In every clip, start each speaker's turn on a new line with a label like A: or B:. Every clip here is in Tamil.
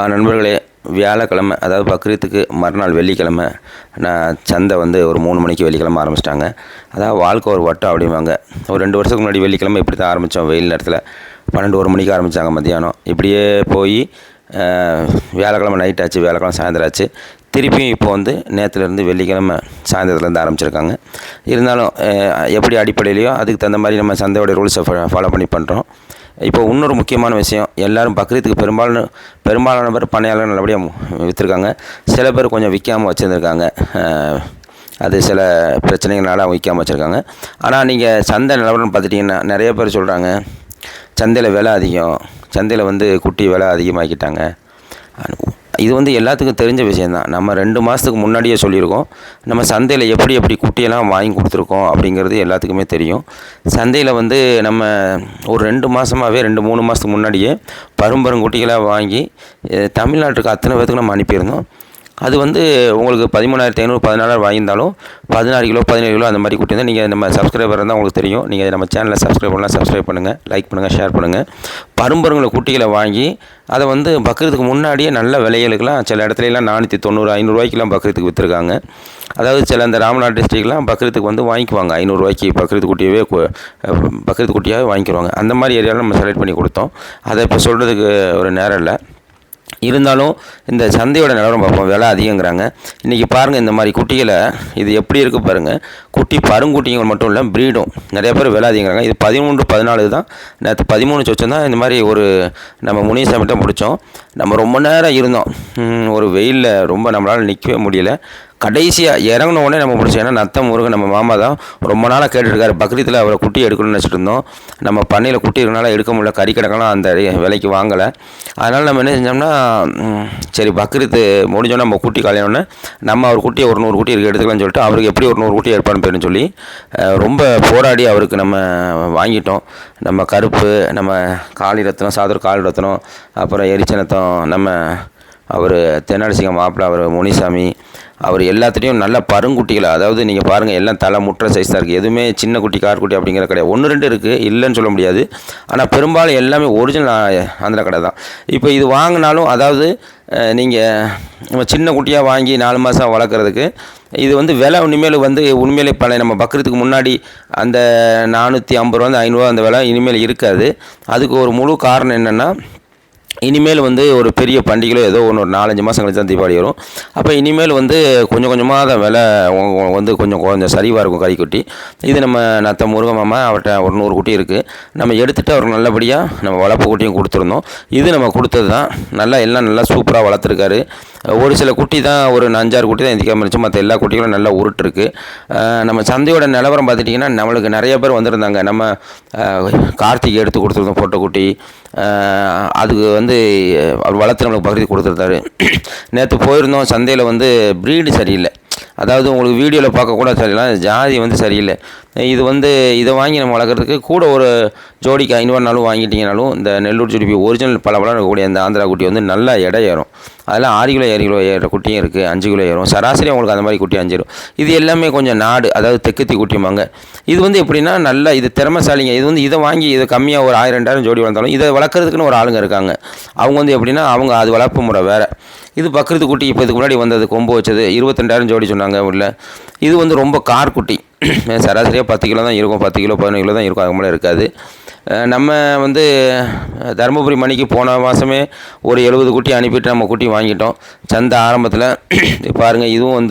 A: நண்பர்களே, வியாழக்கிழமை அதாவது பக்ரீத்துக்கு மறுநாள் வெள்ளிக்கிழமை நான் சந்தை ஒரு 3 மணிக்கு வெள்ளிக்கிழமை ஆரம்பிச்சிட்டாங்க. அதாவது வாழ்க்கை ஒரு வட்டம் அப்படிம்பாங்க. ஒரு 2 வருஷத்துக்கு முன்னாடி வெள்ளிக்கிழமை இப்படி தான் ஆரம்பித்தோம். வெயில் நேரத்தில் 12, 1 மணிக்கு ஆரம்பித்தாங்க மத்தியானம். இப்படியே போய் வியாழக்கிழமை நைட் ஆச்சு, வியாழக்கிழமை சாயந்தரம் ஆச்சு. திருப்பியும் இப்போ நேற்றுலேருந்து வெள்ளிக்கிழமை சாயந்தரத்துலேருந்து ஆரம்பிச்சிருக்காங்க. இருந்தாலும் எப்படி அடிப்படையிலையோ அதுக்கு தகுந்த மாதிரி நம்ம சந்தையோடைய ரூல்ஸை ஃபாலோ பண்ணி பண்ணுறோம். இப்போ இன்னொரு முக்கியமான விஷயம், எல்லோரும் பக்ரீத்துக்கு பெரும்பாலான பேர் பண்ணையாளர்கள் நல்லபடியாக விற்றுருக்காங்க. சில பேர் கொஞ்சம் விற்காமல் வச்சுருந்துருக்காங்க. அது சில பிரச்சனைகளால் அவங்க விற்காமல் வச்சுருக்காங்க. ஆனால் நீங்கள் சந்தை நிலவரம் பார்த்துட்டிங்கன்னா நிறைய பேர் சொல்கிறாங்க, சந்தையில் விலை அதிகம், சந்தையில் குட்டி விலை அதிகமாக்கிட்டாங்க. இது எல்லாத்துக்கும் தெரிஞ்ச விஷயந்தான். நம்ம 2 மாதத்துக்கு முன்னாடியே சொல்லியிருக்கோம், நம்ம சந்தையில் எப்படி குட்டியெல்லாம் வாங்கி கொடுத்துருக்கோம் அப்படிங்கிறது எல்லாத்துக்குமே தெரியும். சந்தையில் நம்ம ஒரு 2 மாதமாகவே 2-3 மாதத்துக்கு முன்னாடியே பரும்பருங்குட்டிகளாக வாங்கி தமிழ்நாட்டுக்கு அத்தனை பேர்த்துக்கு நம்ம அனுப்பியிருந்தோம். அது உங்களுக்கு 13,500 14,000 வாங்கியிருந்தாலும் 16 கிலோ 17 கிலோ அந்த மாதிரி குட்டி இருந்தால் நீங்கள் நம்ம சப்ஸ்கிரைபர் இருந்தால் உங்களுக்கு தெரியும். நீங்கள் நம்ம சேனலை சப்ஸ்கிரைப் பண்ணுங்கள், லைக் பண்ணுங்கள், ஷேர் பண்ணுங்கள். பரும்பருங்களை குட்டிகளை வாங்கி அதை பக்ரீத்துக்கு முன்னாடியே நல்ல விலைகளுக்கெல்லாம் சில இடத்துலலாம் 490 500 ரூபாய்க்கெலாம் பக்ரீத்துக்கு விற்றுருக்காங்க. அதாவது சில இந்த ராமநாடு டிஸ்ட்ரிக்ட்லாம் பக்ரீத்துக்கு வாங்கிக்குவாங்க 500 ரூபாய்க்கு பக்ரீத்து குட்டியாகவே வாங்கிக்குவாங்க. அந்த மாதிரி ஏரியாவில் நம்ம செலக்ட் பண்ணி கொடுத்தோம். அதை இப்போ சொல்கிறதுக்கு ஒரு நேரம் இல்லை. இருந்தாலும் இந்த சந்தையோட நிலவரம் பார்ப்போம். விலை அதிகங்கிறாங்க. இன்றைக்கி பாருங்கள், இந்த மாதிரி குட்டிகளை இது எப்படி இருக்குது பாருங்கள். பருங்குட்டிகள் மட்டும் இல்லை, ப்ரீடும் நிறைய பேர் விலை அதிகங்கிறாங்க. இது 13, 14 தான். நேற்று 13 சொச்சம் தான். இந்த மாதிரி நம்ம முனிசாமிட்ட முடித்தோம். நம்ம ரொம்ப நேரம் இருந்தோம். ஒரு வெயிலில் ரொம்ப நம்மளால் நிற்கவே முடியல. கடைசியாக இறங்கின உடனே நம்ம பிடிச்சோம். ஏன்னா நத்தம் முருகன் நம்ம மாமா தான் ரொம்ப நாளாக கேட்டுருக்காரு. பக்ரீத்தில் அவரை குட்டி எடுக்கணும்னு நினச்சிட்டு இருந்தோம். நம்ம பண்ணையில் குட்டி இருக்கனால எடுக்க முடியல, கறி கிடக்கலாம் அந்த விலைக்கு வாங்கலை. அதனால் நம்ம என்ன செஞ்சோம்னா, சரி பக்ரீத்து முடிஞ்சோன்னா நம்ம குட்டி காலையோடனே நம்ம அவர் குட்டியை ஒரு 100 குட்டி இருக்குது எடுத்துக்கலாம்னு சொல்லிட்டு அவருக்கு எப்படி ஒரு 100 குட்டி ஏற்பாடு போயிடுன்னு சொல்லி ரொம்ப போராடி அவருக்கு நம்ம வாங்கிட்டோம். நம்ம கருப்பு, நம்ம காளி ரத்னம், சாதூர் காளி ரத்னம், அப்புறம் எரிச்சனத்தம், நம்ம அவர் தென்னாலிசிங்கம் மாப்பிள்ளை, அவர் முனிசாமி, அவர் எல்லாத்துலேயும் நல்ல பருங்குட்டிகளை, அதாவது நீங்கள் பாருங்கள் எல்லாம் தலை முற்ற சைஸ் தான் இருக்குது. எதுவுமே சின்ன குட்டி கார்குட்டி அப்படிங்கிற கிடையாது. 1-2 இருக்குது, இல்லைன்னு சொல்ல முடியாது. ஆனால் பெரும்பாலும் எல்லாமே ஒரிஜினல் அந்த கடை தான். இப்போ இது வாங்கினாலும், அதாவது நீங்கள் சின்ன குட்டியாக வாங்கி 4 மாதம் வளர்க்குறதுக்கு இது விலை இனிமேல் உண்மையிலே பழைய நம்ம பக்ரீத்துக்கு முன்னாடி அந்த 450 ரூபா 500 அந்த விலை இனிமேல் இருக்காது. அதுக்கு ஒரு முழு காரணம் என்னென்னா, இனிமேல் ஒரு பெரிய பண்டிகையோ ஏதோ ஒரு 4-5 மாதம் கழிச்சு தான் தீபாவளி வரும். அப்போ இனிமேல் கொஞ்சம் கொஞ்சமாக தான் விலை கொஞ்சம் சரிவாக இருக்கும் கறிக்குட்டி. இது நம்ம நத்த முருகன் மாமா அவர்கிட்ட ஒரு 100 குட்டி இருக்குது. நம்ம எடுத்துகிட்டு அவருக்கு நல்லபடியாக நம்ம வளர்ப்பு குட்டியும் கொடுத்துருந்தோம். இது நம்ம கொடுத்தது தான். எல்லாம் நல்லா சூப்பராக வளர்த்துருக்காரு. ஒரு சில குட்டி தான், ஒரு 5-6 குட்டி தான் எந்திக்காமல் இருந்துச்சு. மற்ற எல்லா குட்டிகளும் நல்லா உருட்டுருக்கு. நம்ம சந்தையோட நிலவரம் பார்த்துட்டிங்கன்னா நம்மளுக்கு நிறைய பேர் வந்திருந்தாங்க. நம்ம கார்த்திகை எடுத்து கொடுத்துருந்தோம் போட்டோ குட்டி. அதுக்கு அவர் வளர்த்து நம்மளுக்கு பக்ரீத் கொடுத்துருந்தாரு. நேற்று போயிருந்தோம். சந்தையில் ப்ரீடு சரியில்லை. அதாவது உங்களுக்கு வீடியோவில் பார்க்கக்கூட சரியில்லை, ஜாதி சரியில்லை. இது இதை வாங்கி நம்ம வளர்க்குறதுக்கு கூட ஒரு ஜோடிக்கு 500 வாங்கிட்டீங்கனாலும் இந்த நெல்லூர் ஜுடிப்பி ஒரிஜினல் பல இருக்கக்கூடிய அந்த ஆந்திரா குட்டி நல்லா எடை ஏறும். அதெல்லாம் 6 கிலோ 7 கிலோ ஏற குட்டியும் இருக்குது, 5 கிலோ ஏறும். சராசரி உங்களுக்கு அந்த மாதிரி குட்டி 5 இது எல்லாமே கொஞ்சம் நாடு, அதாவது தெக்குத்தி குட்டியுமாங்க. இது எப்படின்னா நல்லா இது திறமைசாலிங்க. இதை வாங்கி இதை கம்மியாக ஒரு 1000-2000 ஜோடி வளர்ந்தாலும் இதை வளர்க்குறதுக்குன்னு ஒரு ஆளுங்க இருக்காங்க. அவங்க எப்படின்னா அவங்க அது வளர்ப்பு முறை வேறு. இது பக்ரீத்து குட்டி இப்போ இதுக்கு முன்னாடி வந்தது கொம்பு வச்சது 22,000 ஜோடி சொன்னாங்க உள்ள. இது ரொம்ப கார் குட்டி. சராசரியாக 10 கிலோ தான் இருக்கும், 10 கிலோ 15 கிலோ தான் இருக்கும், அதுக்கு மேலே இருக்காது. நம்ம தருமபுரி மணிக்கு போன மாதமே ஒரு 70 குட்டி அனுப்பிட்டு நம்ம குட்டி வாங்கிட்டோம். சந்தை ஆரம்பத்தில் பாருங்கள். இதுவும்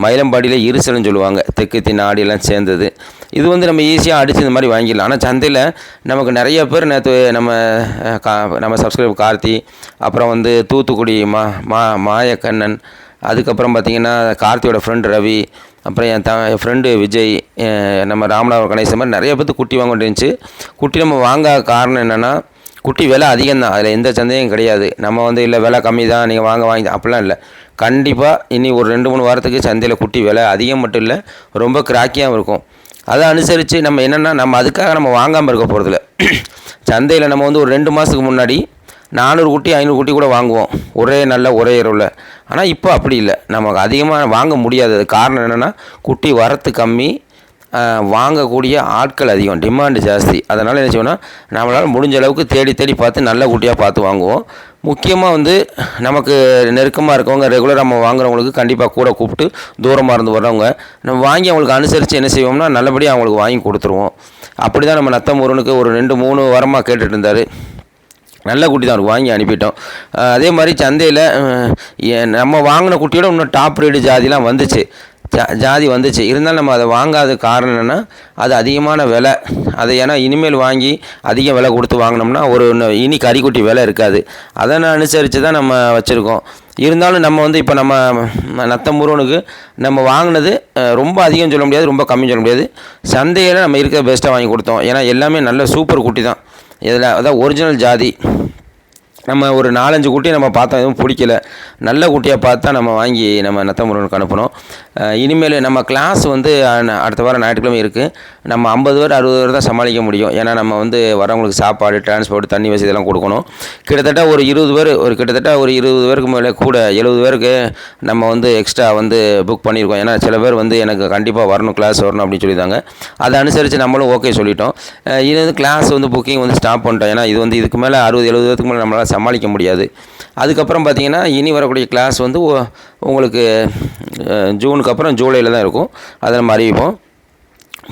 A: மயிலம்பாடியில் இருசல்னு சொல்லுவாங்க, தெக்குத்தி நாடு எல்லாம் சேர்ந்தது. இது நம்ம ஈஸியாக அடித்து இந்த மாதிரி வாங்கிடலாம். ஆனால் சந்தையில் நமக்கு நிறைய பேர் நேற்று நம்ம சப்ஸ்கிரைபர் கார்த்தி, அப்புறம் தூத்துக்குடி மாயக்கண்ணன், அதுக்கப்புறம் பார்த்திங்கன்னா கார்த்தியோட ஃப்ரெண்டு ரவி, அப்புறம் என் ஃப்ரெண்டு விஜய், நம்ம ராமநாதபுரம் கணேசன் மாதிரி நிறைய பேர்த்து குட்டி வாங்க வேண்டியிருந்துச்சு. குட்டி நம்ம வாங்க காரணம் என்னென்னா, குட்டி விலை அதிகம்தான், அதில் எந்த சந்தேகம் கிடையாது. நம்ம இல்லை விலை கம்மி தான் நீங்கள் வாங்கி அப்படிலாம் இல்லை. கண்டிப்பாக இனி ஒரு 2-3 வாரத்துக்கு சந்தையில் குட்டி விலை அதிகம் மட்டும் இல்லை, ரொம்ப கிராக்கியாகவும் இருக்கும். அதை அனுசரித்து நம்ம என்னென்னா, நம்ம அதுக்காக நம்ம வாங்காமல் இருக்க போகிறதில்ல. சந்தையில் நம்ம ஒரு 2 மாதத்துக்கு முன்னாடி 400 குட்டி 500 குட்டி கூட வாங்குவோம், ஒரே இரவில். ஆனால் இப்போ அப்படி இல்லை, நமக்கு அதிகமாக வாங்க முடியாதது காரணம் என்னென்னா, குட்டி வரத்து கம்மி, வாங்கக்கூடிய ஆட்கள் அதிகம், டிமாண்டு ஜாஸ்தி. அதனால் என்ன செய்வோம்னா, நம்மளால் முடிஞ்ச அளவுக்கு தேடி பார்த்து நல்ல குட்டியாக பார்த்து வாங்குவோம். முக்கியமாக வந்து நமக்கு நெருக்கமாக இருக்கவங்க ரெகுலராக நம்ம வாங்குறவங்களுக்கு கண்டிப்பாக கூட கூப்பிட்டு தூரமாக இருந்து வர்றவங்க நம்ம வாங்கி அவங்களுக்கு அனுசரித்து என்ன செய்வோம்னா நல்லபடியாக அவங்களுக்கு வாங்கி கொடுத்துருவோம். அப்படி தான் நம்ம நத்த முருகனுக்கு ஒரு 2-3 வாரமாக கேட்டுட்டு இருந்தார். நல்ல குட்டி தான் அவருக்கு வாங்கி அனுப்பிட்டோம். அதே மாதிரி சந்தையில் நம்ம வாங்கின குட்டியோட இன்னும் டாப் ரேடு ஜாதிலாம் வந்துச்சு, ஜாதி வந்துச்சு. இருந்தாலும் நம்ம அதை வாங்காத காரணம் என்னென்னா அது அதிகமான விலை. அதை ஏன்னா இனிமேல் வாங்கி அதிக விலை கொடுத்து வாங்கினோம்னா இனி கறிக்குட்டி விலை இருக்காது. அதை அனுசரித்து தான் நம்ம வச்சுருக்கோம். இருந்தாலும் நம்ம வந்து இப்போ நம்ம நத்த முருகனுக்கு நம்ம வாங்கினது ரொம்ப அதிகம் சொல்ல முடியாது, ரொம்ப கம்மி சொல்ல முடியாது. சந்தையில் நம்ம இருக்கிற பெஸ்ட்டாக வாங்கி கொடுத்தோம். ஏன்னா எல்லாமே நல்ல சூப்பர் குட்டி தான். இதில் அதான் ஒரிஜினல் ஜாதி. நம்ம ஒரு 4-5 குட்டியை நம்ம பார்த்தோம், எதுவும் பிடிக்கல. நல்ல குட்டியாக பார்த்தா நம்ம வாங்கி நம்ம நத்த முருகனுக்கு அனுப்பணும். இனிமேல் நம்ம கிளாஸ் வந்து அடுத்த வாரம் ஞாயிற்றுக்கிழமை இருக்குது. நம்ம 50 பேர் 60 பேர் தான் சமாளிக்க முடியும். ஏன்னா நம்ம வந்து வரவங்களுக்கு சாப்பாடு, டிரான்ஸ்போர்ட், தண்ணி வசதி இதெல்லாம் கொடுக்கணும். கிட்டத்தட்ட ஒரு 20 பேர் கிட்டத்தட்ட ஒரு 20 பேருக்கு மேலே கூட 70 பேருக்கு நம்ம வந்து எக்ஸ்ட்ரா வந்து புக் பண்ணியிருக்கோம். ஏன்னா சில பேர் வந்து எனக்கு கண்டிப்பாக வரணும், கிளாஸ் வரணும் அப்படின்னு சொல்லியிருந்தாங்க. அதை அனுசரித்து நம்மளும் ஓகே சொல்லிட்டோம். இது வந்து கிளாஸ் வந்து புக்கிங் வந்து ஸ்டாப் பண்ணிட்டோம். ஏன்னா இது வந்து இதுக்கு மேலே 60-70 பேருக்கு மேலே நம்மளால் சமாளிக்க முடியாது. அதுக்கப்புறம் பார்த்திங்கன்னா இனி வரக்கூடிய கிளாஸ் வந்து உங்களுக்கு ஜூனுக்கு அப்புறம் ஜூலையில் தான் இருக்கும். அதை நம்ம அறிவிப்போம்.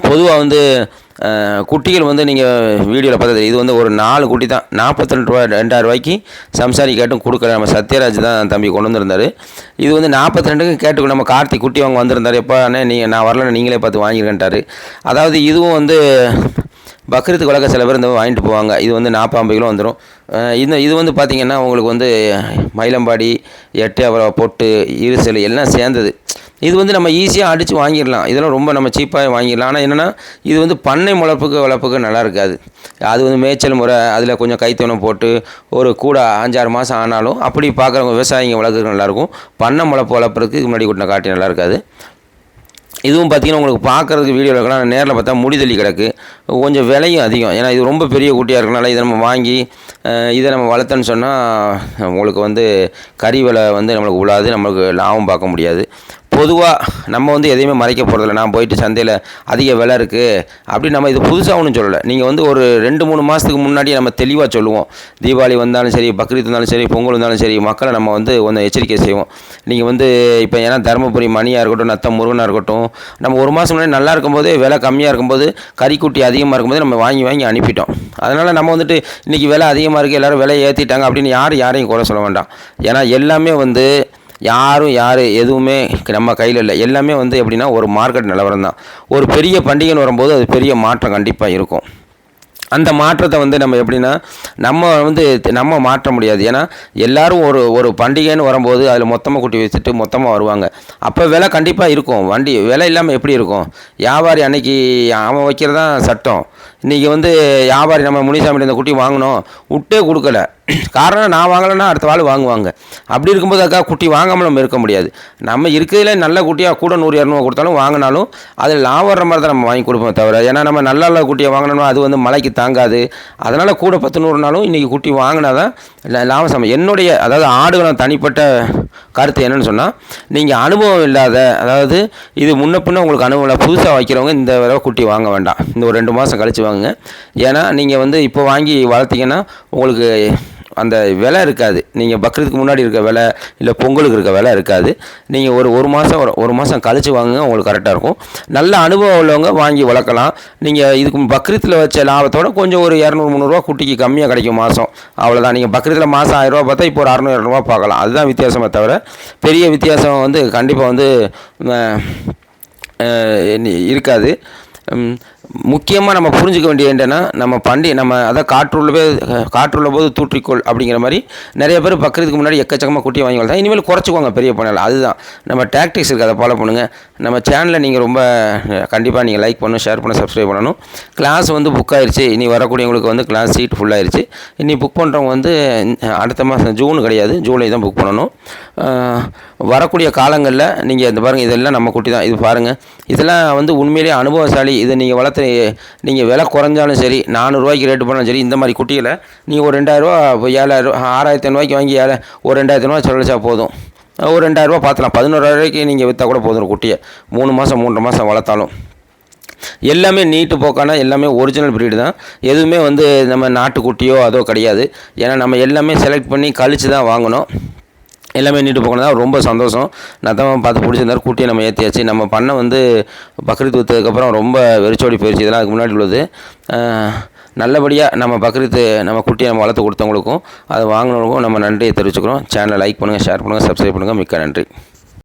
A: பொதுவாக வந்து குட்டிகள் வந்து நீங்கள் வீடியோவில் பார்த்தது இது வந்து ஒரு 4 குட்டி தான் 42 ரூபா 2000 ரூபாய்க்கு சம்சாரி கேட்டும் கொடுக்கல. நம்ம சத்யராஜ் தான் தம்பி கொண்டு வந்திருந்தார். இது வந்து 42க்கு கேட்டு நம்ம கார்த்திக் குட்டி அவங்க வந்திருந்தார். எப்போ அண்ணே நான் வரலன்னு நீங்களே பார்த்து வாங்கிருக்கேன்ட்டார். அதாவது இதுவும் வந்து பக்ரீத்துக்கு வழக்க சில பேர் இந்த வாங்கிட்டு போவாங்க. இது வந்து 40-50 கிலோ வந்துடும். இது வந்து பார்த்திங்கன்னா உங்களுக்கு வந்து மயிலம்பாடி, எட்டு, அப்புறம் பொட்டு, இருசல் எல்லாம் சேர்ந்தது. இது வந்து நம்ம ஈஸியாக அடித்து வாங்கிடலாம். இதெல்லாம் ரொம்ப நம்ம சீப்பாக வாங்கிடலாம். ஆனால் என்னென்னா இது வந்து பண்ணை வளர்ப்புக்கு நல்லா இருக்காது. அது வந்து மேய்ச்சல் முறை, அதில் கொஞ்சம் கைத்தொணம் போட்டு ஒரு கூட 5-6 மாதம் ஆனாலும் அப்படி பார்க்குறவங்க விவசாயிங்க வளர்க்குறது நல்லாயிருக்கும். பண்ணை வளர்ப்புறதுக்கு முன்னாடி கூட்டின காட்டி நல்லா இருக்காது. இதுவும் பார்த்திங்கன்னா உங்களுக்கு பார்க்குறதுக்கு வீடியோவில் இருக்கலாம், நேரில் பார்த்தா முடிதள்ளி கிடக்கு. கொஞ்சம் விலையும் அதிகம். ஏன்னா இது ரொம்ப பெரிய குட்டியாக இருக்கனால இதை நம்ம வாங்கி இதை நம்ம வளர்த்தோன்னு சொன்னால் உங்களுக்கு வந்து கறி விலை வந்து நம்மளுக்கு உழாது, நம்மளுக்கு லாபம் பார்க்க முடியாது. பொதுவாக நம்ம வந்து எதையுமே மறைக்க போகிறதில்ல. நான் போயிட்டு சந்தையில் அதிக விலை இருக்குது அப்படின்னு நம்ம இது புதுசாக ஒன்றும் சொல்லலை. நீங்கள் வந்து ஒரு 2-3 மாதத்துக்கு முன்னாடியே நம்ம தெளிவாக சொல்லுவோம். தீபாவளி வந்தாலும் சரி, பக்ரீத் வந்தாலும் சரி, பொங்கல் வந்தாலும் சரி, மக்களை நம்ம வந்து கொஞ்சம் எச்சரிக்கை செய்வோம். நீங்கள் வந்து இப்போ ஏன்னா தருமபுரி மணியாக இருக்கட்டும், நத்தம் முருகனாக இருக்கட்டும், நம்ம ஒரு மாதம் முன்னாடி நல்லா இருக்கும்போது விலை கம்மியாக இருக்கும்போது கறிக்குட்டி அதிகமாக இருக்கும்போது நம்ம வாங்கி அனுப்பிட்டோம். அதனால் நம்ம வந்துட்டு இன்றைக்கி விலை அதிகமாக இருக்குது, எல்லோரும் விலை ஏற்றிட்டாங்க அப்படின்னு யாரையும் குறை சொல்ல வேண்டாம். ஏன்னா எல்லாமே வந்து எதுவுமே நம்ம கையில் இல்லை. எல்லாமே வந்து எப்படின்னா ஒரு மார்க்கெட் நிலவரம் தான். ஒரு பெரிய பண்டிகைன்னு வரும்போது அது பெரிய மாற்றம் கண்டிப்பாக இருக்கும். அந்த மாற்றத்தை வந்து நம்ம எப்படின்னா நம்ம மாற்ற முடியாது. ஏன்னா எல்லோரும் ஒரு பண்டிகைன்னு வரும்போது அதில் மொத்தமாக குட்டி வச்சுட்டு மொத்தமாக வருவாங்க. அப்போ விலை கண்டிப்பாக இருக்கும். விலை இல்லாமல் எப்படி இருக்கும்? வியாபாரி அன்னைக்கு அவன் வைக்கிறதான் சட்டம். இன்றைக்கி வந்து வியாபாரி நம்ம முனிசாமி இந்த குட்டி வாங்கினோம் விட்டே கொடுக்கல. காரணம் நான் வாங்கலைன்னா அடுத்த வாள் வாங்குவாங்க. அப்படி இருக்கும்போது அதுக்காக குட்டி வாங்காமல் நம்ம இருக்க முடியாது. நம்ம இருக்கிறதுல நல்ல குட்டியாக கூட 100-200 கொடுத்தாலும் வாங்கினாலும் அதில் லாபம் வர்ற மாதிரி தான் நம்ம வாங்கி கொடுப்போம் தவிர, ஏன்னா நம்ம நல்ல குட்டியை வாங்கினோம்னா அது வந்து மழைக்கு தாங்காது. அதனால் கூட 10-100 இன்றைக்கி குட்டி வாங்கினா தான் லாபம் சமம். என்னுடைய அதாவது ஆடுகளம் தனிப்பட்ட கருத்து என்னென்னு சொன்னால், நீங்கள் அனுபவம் இல்லாத, அதாவது இது முன்ன பின்ன உங்களுக்கு அனுபவம் இல்லை, புதுசாக வைக்கிறவங்க இந்த தடவை குட்டி வாங்க வேண்டாம். இந்த ஒரு 2 மாதம் கழித்து வாங்குங்க. ஏன்னா நீங்கள் வந்து இப்போ வாங்கி வளர்த்திங்கன்னா உங்களுக்கு அந்த விலை இருக்காது. நீங்கள் பக்ரீத்துக்கு முன்னாடி இருக்க விலை இல்லை பொங்கலுக்கு இருக்க விலை இருக்காது. நீங்கள் ஒரு மாதம் கழித்து வாங்குங்க, உங்களுக்கு கரெக்டாக இருக்கும். நல்ல அனுபவம் உள்ளவங்க வாங்கி வளர்க்கலாம். நீங்கள் இதுக்கு பக்ரீத்தில் வச்ச லாபத்தோட கொஞ்சம் ஒரு 200-300 குட்டிக்கு கம்மியாக கிடைக்கும் மாதம். அவ்வளோதான். நீங்கள் பக்ரீத்தில் மாதம் 1000 பார்த்தா இப்போ ஒரு 600-700 பார்க்கலாம். அதுதான் வித்தியாசமே தவிர பெரிய வித்தியாசம் வந்து கண்டிப்பாக வந்து இருக்காது. முக்கியமாக நம்ம புரிஞ்சுக்க வேண்டியது என்னென்னா, நம்ம அதான் காற்றுள்ள போது தூற்றிக்கொள் அப்படிங்கிற மாதிரி நிறைய பேர் பக்ரீத்துக்கு முன்னாடி எக்கச்சக்கமாக குட்டியை வாங்கி வளர்த்தா இனிமேல் குறைச்சிக்குவாங்க பெரிய பண்ணல. அதுதான் நம்ம டாக்டிக்ஸ் இருக்குது, அதை ஃபாலோ பண்ணுங்கள். நம்ம சேனலை நீங்கள் ரொம்ப கண்டிப்பாக நீங்கள் லைக் பண்ணணும், ஷேர் பண்ண, சப்ஸ்கிரைப் பண்ணணும். கிளாஸ் வந்து புக் ஆயிடுச்சு. இனி வரக்கூடியவங்களுக்கு வந்து கிளாஸ் சீட் ஃபுல்லாகிடுச்சு. இனி புக் பண்ணுறவங்க வந்து அடுத்த மாதம் ஜூன் கிடையாது, ஜூலை தான் புக் பண்ணணும். வரக்கூடிய காலங்களில் நீங்கள் இந்த பாருங்கள், இதெல்லாம் நம்ம குட்டி தான். இது பாருங்கள், இதெல்லாம் வந்து உண்மையிலேயே அனுபவசாலி. இதை நீங்கள் வளர்த்து நீங்கள் விலை குறைஞ்சாலும் சரி, 400 ரூபாய்க்கு ரேட்டு பண்ணாலும் சரி, இந்த மாதிரி குட்டிகளை நீங்கள் ஒரு 2000 ரூபா, 7000, 6500 வாங்கி ஒரு 2000 செலவழிச்சா போதும். ஒரு 2000 பார்த்துலாம். 11,000 நீங்கள் விற்றா கூட போதும் குட்டியை. 3 மாதம் 3.5 மாதம் வளர்த்தாலும். எல்லாமே நீட்டு போக்கான எல்லாமே ஒரிஜினல் ப்ரீடு தான். எதுவுமே வந்து நம்ம நாட்டுக்குட்டியோ அதோ கிடையாது. ஏன்னா நம்ம எல்லாமே செலக்ட் பண்ணி கழித்து தான் வாங்கணும். எல்லாமே நீட்டு போக்கணும் தான். ரொம்ப சந்தோஷம். நான் தான் பார்த்து பிடிச்சிருந்தாரு, குட்டியை நம்ம ஏற்றியாச்சு. நம்ம பண்ணை வந்து பக்ரீத் விற்றதுக்கப்புறம் ரொம்ப வெறிச்சோடி போயிடுச்சு. இதெல்லாம் அதுக்கு முன்னாடி உள்ளது. நல்லபடியாக நம்ம பக்ரீத்து நம்ம குட்டியை நம்ம வளர்த்து கொடுத்தவங்களுக்கும் அதை வாங்கினவங்களுக்கும் நம்ம நன்றியை தெரிவிச்சுக்கிறோம். சேனலை லைக் பண்ணுங்கள், ஷேர் பண்ணுங்கள், சப்ஸ்கிரைப் பண்ணுங்கள். மிக்க நன்றி.